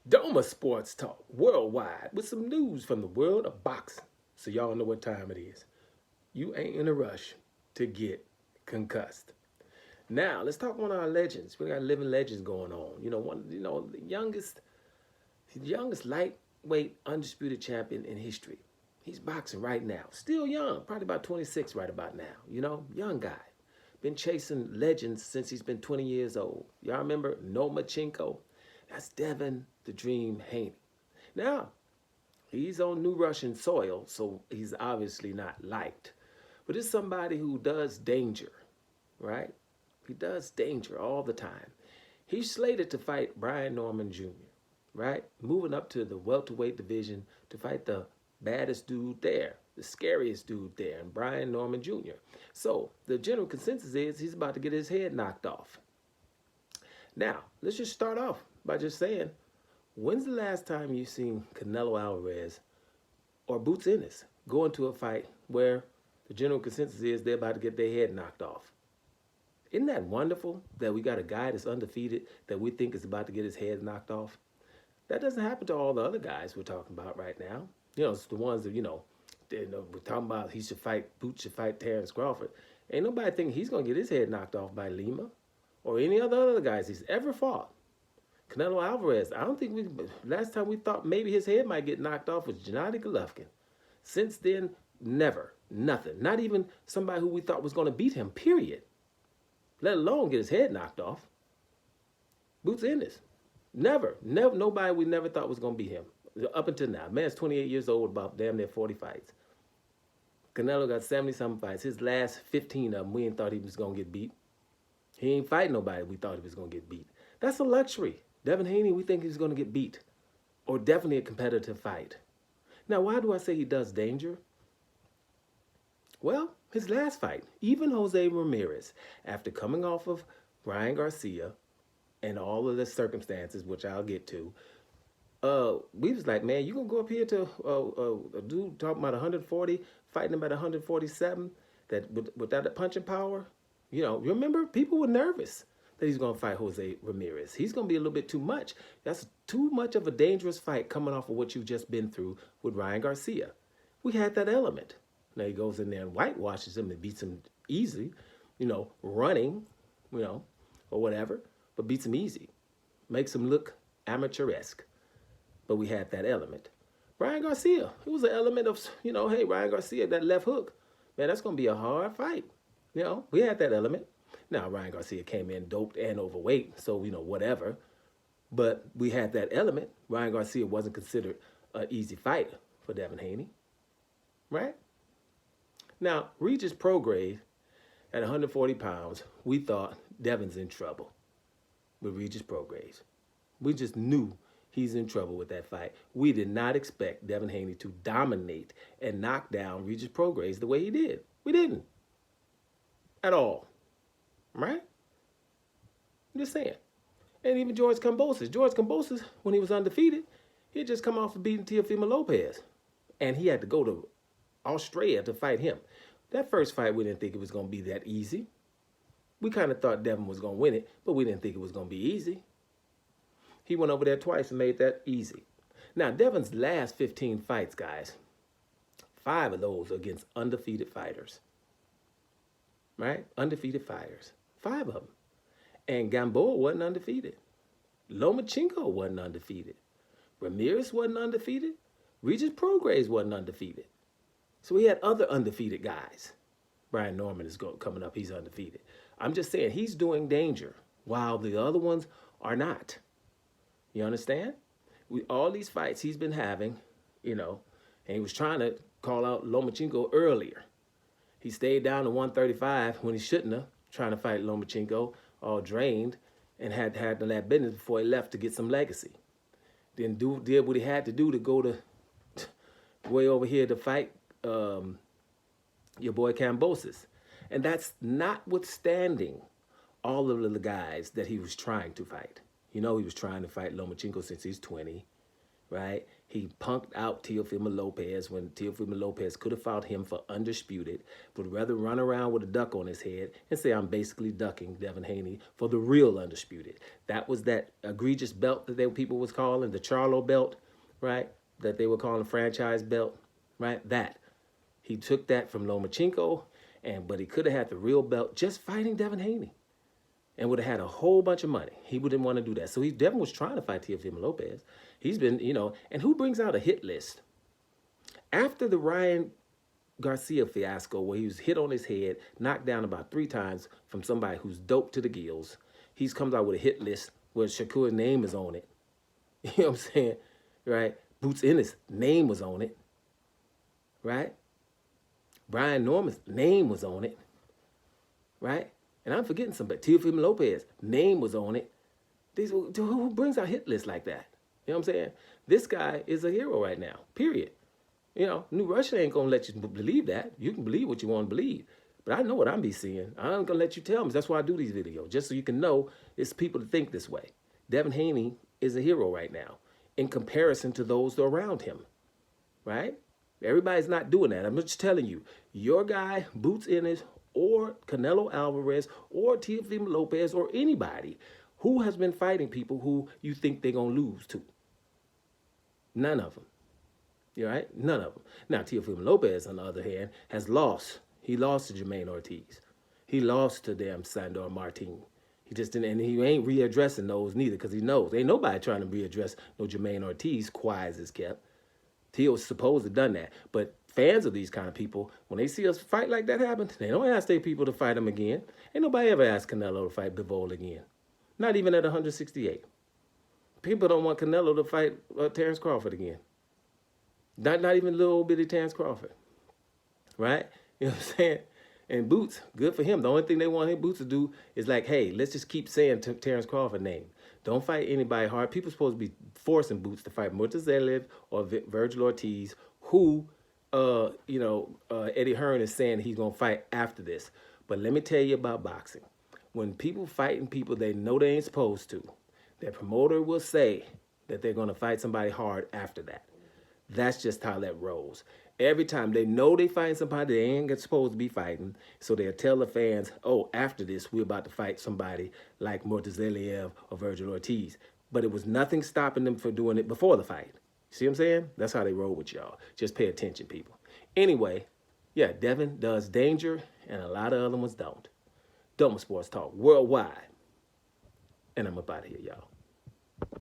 Doma Sports Talk worldwide with some news from the world of boxing. So y'all know what time it is. You ain't in a rush to get concussed. Now let's talk on our legends. We got living legends going on. The youngest lightweight undisputed champion in history. He's boxing right now. Still young, probably about 26 right about now. Young guy. Been chasing legends since he's been 20 years old. Y'all remember Nomachenko? That's Devin the Dream Haney. Now, he's on new Russian soil, so he's obviously not liked. But it's somebody who does danger, right? He does danger all the time. He's slated to fight Brian Norman Jr., right? Moving up to the welterweight division to fight the baddest dude there, the scariest dude there, and Brian Norman Jr. So the general consensus is he's about to get his head knocked off. Now, let's just start off by just saying, when's the last time you've seen Canelo Alvarez or Boots Ennis go into a fight where the general consensus is they're about to get their head knocked off? Isn't that wonderful that we got a guy that's undefeated that we think is about to get his head knocked off? That doesn't happen to all the other guys we're talking about right now. It's the ones that, we're talking about Boots should fight Terrence Crawford. Ain't nobody thinking he's going to get his head knocked off by Lima or any other guys he's ever fought. Canelo Alvarez, I don't think last time we thought maybe his head might get knocked off was Gennady Golovkin. Since then, never, nothing. Not even somebody who we thought was going to beat him, period. Let alone get his head knocked off. Boots Ennis. Never, nobody we never thought was going to beat him. Up until now. Man's 28 years old, about damn near 40 fights. Canelo got 70-something fights. His last 15 of them, we ain't thought he was going to get beat. He ain't fighting nobody we thought he was going to get beat. That's a luxury. Devin Haney, we think he's going to get beat. Or definitely a competitive fight. Now, why do I say he does danger? Well, his last fight, even Jose Ramirez, after coming off of Ryan Garcia and all of the circumstances, which I'll get to, we was like, man, you gonna go up here to a dude talking about 140, fighting him at 147, that without that punching power? Remember, people were nervous that he's gonna fight Jose Ramirez. He's gonna be a little bit too much. That's too much of a dangerous fight coming off of what you've just been through with Ryan Garcia. We had that element. Now he goes in there and whitewashes him and beats him easy, running, or whatever, but beats him easy. Makes him look amateuresque. But we had that element. Ryan Garcia, it was an element of, hey, Ryan Garcia, that left hook, man, that's going to be a hard fight. We had that element. Now, Ryan Garcia came in doped and overweight, so, whatever. But we had that element. Ryan Garcia wasn't considered an easy fight for Devin Haney, right? Now, Regis Prograis, at 140 pounds, we thought Devin's in trouble with Regis Prograis. We just knew he's in trouble with that fight. We did not expect Devin Haney to dominate and knock down Regis Prograis the way he did. We didn't. At all. Right? I'm just saying. And even George Kambosos. George Kambosos, when he was undefeated, he had just come off of beating Teofimo Lopez. And he had to go to Australia to fight him. That first fight, we didn't think it was going to be that easy. We kind of thought Devin was going to win it, but we didn't think it was going to be easy. He went over there twice and made that easy. Now, Devin's last 15 fights, guys, 5 of those are against undefeated fighters. Right? Undefeated fighters. 5 of them. And Gamboa wasn't undefeated. Lomachenko wasn't undefeated. Ramirez wasn't undefeated. Regis Prograis wasn't undefeated. So we had other undefeated guys. Brian Norman is coming up. He's undefeated. I'm just saying he's doing danger while the other ones are not. You understand? All these fights he's been having, and he was trying to call out Lomachenko earlier. He stayed down to 135 when he shouldn't have, trying to fight Lomachenko, all drained, and had that business before he left to get some legacy. Then did what he had to do to go to way over here to fight your boy Kambosos. And that's notwithstanding all of the guys that he was trying to fight. He was trying to fight Lomachenko since he's 20. right? He punked out Teofimo Lopez when Teofimo Lopez could have fought him for undisputed, would rather run around with a duck on his head and say, I'm basically ducking Devin Haney for the real undisputed. That was that egregious belt that people was calling the Charlo belt, right? That they were calling franchise belt, right? That. He took that from Lomachenko, but he could have had the real belt just fighting Devin Haney and would have had a whole bunch of money. He wouldn't want to do that. So Devin was trying to fight Teofimo Lopez. He's been, and who brings out a hit list? After the Ryan Garcia fiasco where he was hit on his head, knocked down about 3 times from somebody who's dope to the gills, he comes out with a hit list where Shakur's name is on it. You know what I'm saying? Right? Boots Ennis' name was on it. Right? Brian Norman's name was on it. Right? And I'm forgetting somebody. Teofimo Lopez, name was on it. Who brings out hit lists like that? You know what I'm saying? This guy is a hero right now, period. New Russia ain't going to let you believe that. You can believe what you want to believe. But I know what I'm be seeing. I'm going to let you tell me. That's why I do these videos, just so you can know it's people that think this way. Devin Haney is a hero right now in comparison to those around him, right? Everybody's not doing that. I'm just telling you, your guy, Boots Ennis, or Canelo Alvarez, or Teofimo Lopez, or anybody who has been fighting people who you think they're going to lose to. None of them. You right? None of them. Now, Teofimo Lopez, on the other hand, has lost. He lost to Jermaine Ortiz. He lost to damn Sandor Martin. He just didn't, and he ain't readdressing those neither because he knows. Ain't nobody trying to readdress no Jermaine Ortiz, quiet as is kept. He was supposed to have done that. But fans of these kind of people, when they see us fight like that happen, they don't ask their people to fight him again. Ain't nobody ever asked Canelo to fight Bivol again. Not even at 168. People don't want Canelo to fight Terrence Crawford again. Not even little old bitty Terrence Crawford. Right? You know what I'm saying? And Boots, good for him. The only thing they want him Boots to do is like, hey, let's just keep saying Terrence Crawford name. Don't fight anybody hard. People are supposed to be forcing Boots to fight Murtazelev or Virgil Ortiz, who, Eddie Hearn is saying he's going to fight after this. But let me tell you about boxing. When people fighting people they know they ain't supposed to, their promoter will say that they're going to fight somebody hard after that. That's just how that rolls. Every time they know they fighting somebody they ain't supposed to be fighting, so they'll tell the fans, oh, after this, we're about to fight somebody like Murtazelev or Virgil Ortiz. But it was nothing stopping them from doing it before the fight. See what I'm saying? That's how they roll with y'all. Just pay attention, people. Anyway, yeah, Devin does danger, and a lot of other ones don't. Doma Sports Talk worldwide. And I'm up out of here, y'all.